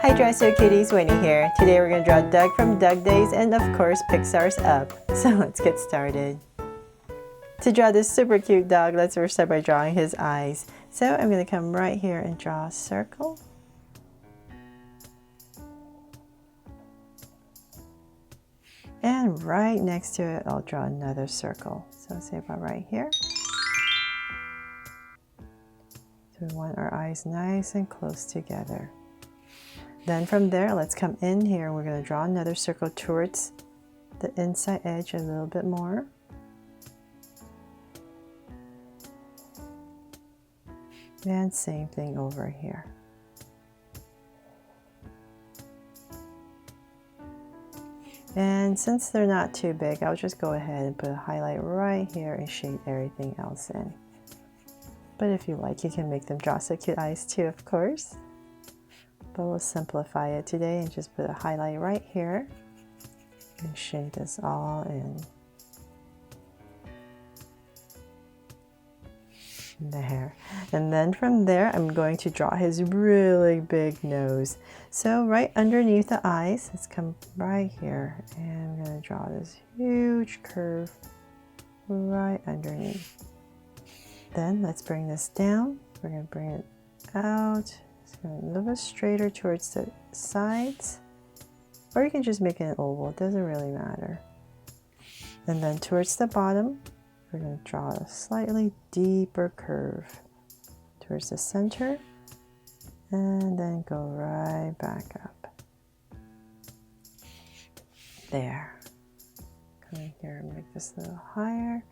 Hi Dresser Cuties, Winnie here. Today we're going to draw Doug from Doug Days and of course Pixar's Up. So let's get started. To draw this super cute dog, let's first start by drawing his eyes. So I'm going to come right here and draw a circle. And right next to it, I'll draw another circle. So say about right here. So we want our eyes nice and close together. Then from there, let's come in here and we're going to draw another circle towards the inside edge a little bit more. And same thing over here. And since they're not too big, I'll just go ahead and put a highlight right here and shade everything else in. But if you like, you can make them draw so cute eyes too, of course. But we'll simplify it today and just put a highlight right here and shade this all in. There. And then from there, I'm going to draw his really big nose. So right underneath the eyes, let's come right here and I'm going to draw this huge curve right underneath. Then let's bring this down. We're going to bring it out. It's going to be a little bit straighter towards the sides. Or you can just make it an oval. It doesn't really matter. And then towards the bottom, we're going to draw a slightly deeper curve towards the center. And then go right back up. There. Come in here and make this a little higher.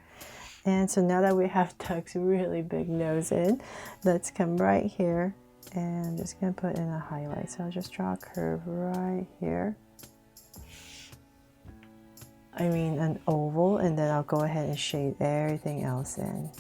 And so now that we have Doug's really big nose in, let's come right here and I'm just going to put in a highlight. So I'll just draw a curve right here. I mean an oval, and then I'll go ahead and shade everything else in.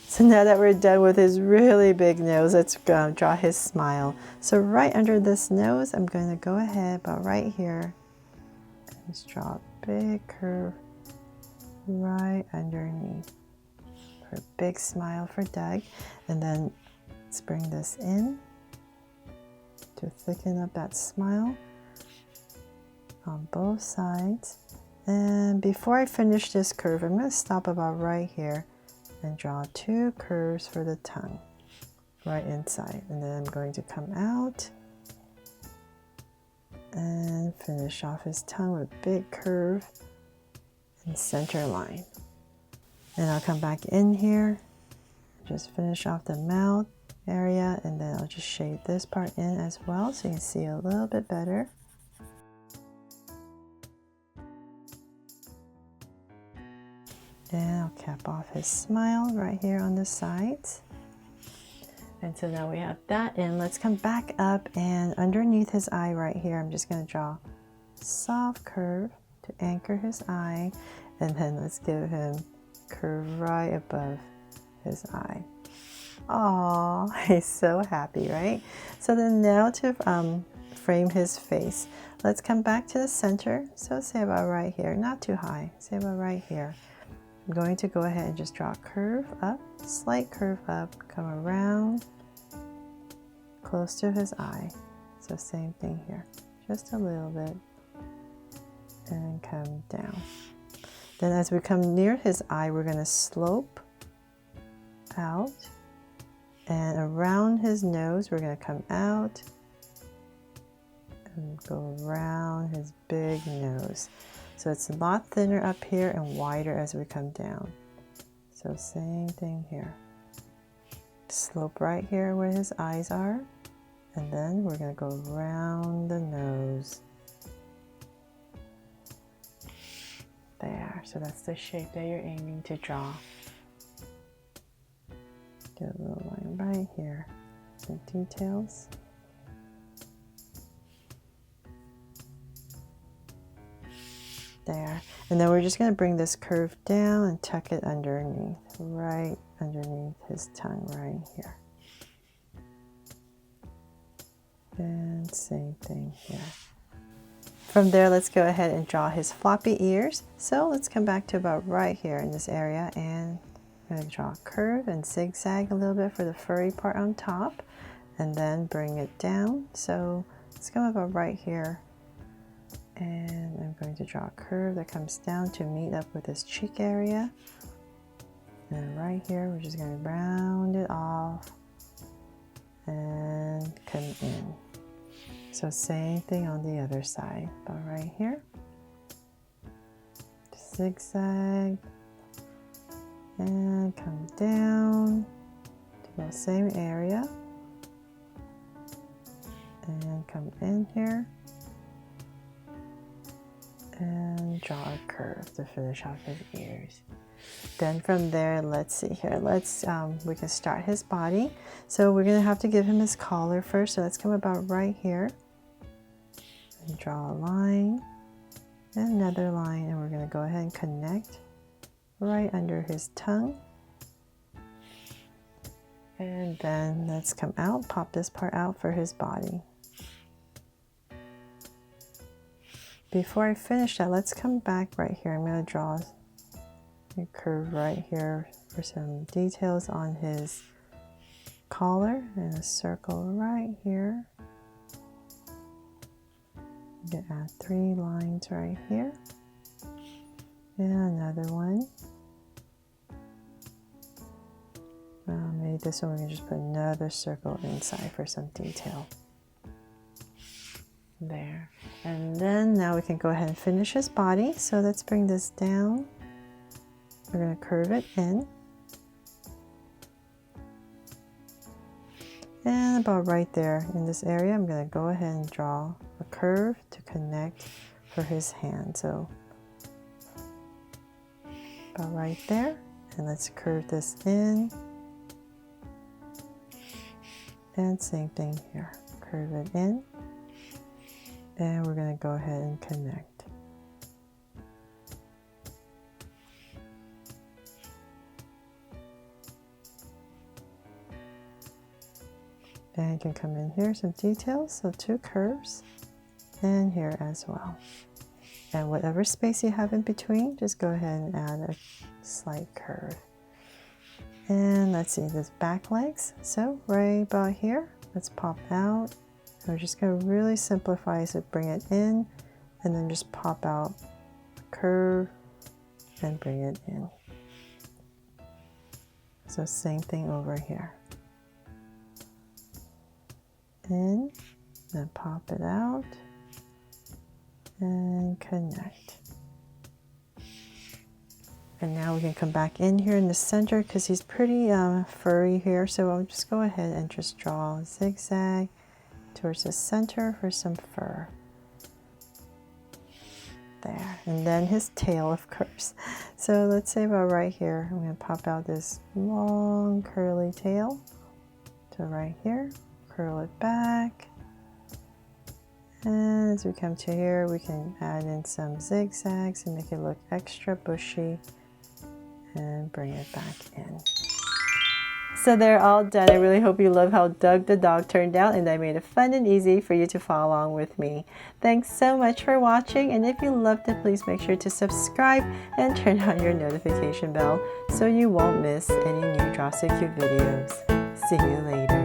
So now that we're done with his really big nose, let's draw his smile. So right under this nose, I'm going to go ahead about right here and just draw a big curve right underneath for a big smile for Doug. And then let's bring this in to thicken up that smile on both sides. And before I finish this curve, I'm going to stop about right here and draw two curves for the tongue right inside, and then I'm going to come out and finish off his tongue with a big curve and center line. And I'll come back in here, just finish off the mouth area, and then I'll just shade this part in as well so you can see a little bit better. And I'll cap off his smile right here on the sides. And so now we have that in. Let's come back up, and underneath his eye right here, I'm just going to draw a soft curve to anchor his eye. And then let's give him a curve right above his eye. Aww, he's so happy, right? So then now to frame his face, let's come back to the center. So say about right here, not too high, say about right here. I'm going to go ahead and just draw a curve up, slight curve up, come around, close to his eye. So same thing here, just a little bit, and come down. Then as we come near his eye, we're going to slope out, and around his nose, we're going to come out and go around his big nose. So it's a lot thinner up here and wider as we come down. So same thing here. Slope right here where his eyes are. And then we're going to go around the nose. There. So that's the shape that you're aiming to draw. Get a little line right here. Some details. There. And then we're just going to bring this curve down and tuck it underneath, right underneath his tongue right here. And same thing here. From there, let's go ahead and draw his floppy ears. So let's come back to about right here in this area, and I'm going to draw a curve and zigzag a little bit for the furry part on top, and then bring it down. So let's come about right here, and I'm going to draw a curve that comes down to meet up with this cheek area. And right here, we're just going to round it off and come in. So same thing on the other side, about right here. Zigzag and come down to the same area and come in here and draw a curve to finish off his ears. Then from there, let's see here, we can start his body. So we're gonna have to give him his collar first. So let's come about right here and draw a line and another line, and we're gonna go ahead and connect right under his tongue. And then let's come out, pop this part out for his body. Before I finish that, let's come back right here. I'm gonna draw a curve right here for some details on his collar, and a circle right here. You can add 3 lines right here and another one. Maybe this one we can just put another circle inside for some detail. There. And then now we can go ahead and finish his body. So let's bring this down. We're going to curve it in. And about right there in this area, I'm going to go ahead and draw a curve to connect for his hand. So about right there. And let's curve this in. And same thing here. Curve it in. And we're going to go ahead and connect. And you can come in here, some details, so 2 curves, and here as well. And whatever space you have in between, just go ahead and add a slight curve. And let's see, this back legs. So right about here, let's pop out. We're just going to really simplify, so bring it in, and then just pop out a curve, and bring it in. So same thing over here. In, then pop it out and connect. And now we can come back in here in the center because he's pretty furry here. So I'll just go ahead and just draw a zigzag towards the center for some fur. There. And then his tail, of course. So let's say about right here, I'm going to pop out this long curly tail to right here. Curl it back, and as we come to here, we can add in some zigzags and make it look extra bushy and bring it back in. So they're all done. I really hope you love how Doug the dog turned out, and I made it fun and easy for you to follow along with me. Thanks so much for watching, and if you loved it, please make sure to subscribe and turn on your notification bell so you won't miss any new Draw So Cute videos. See you later.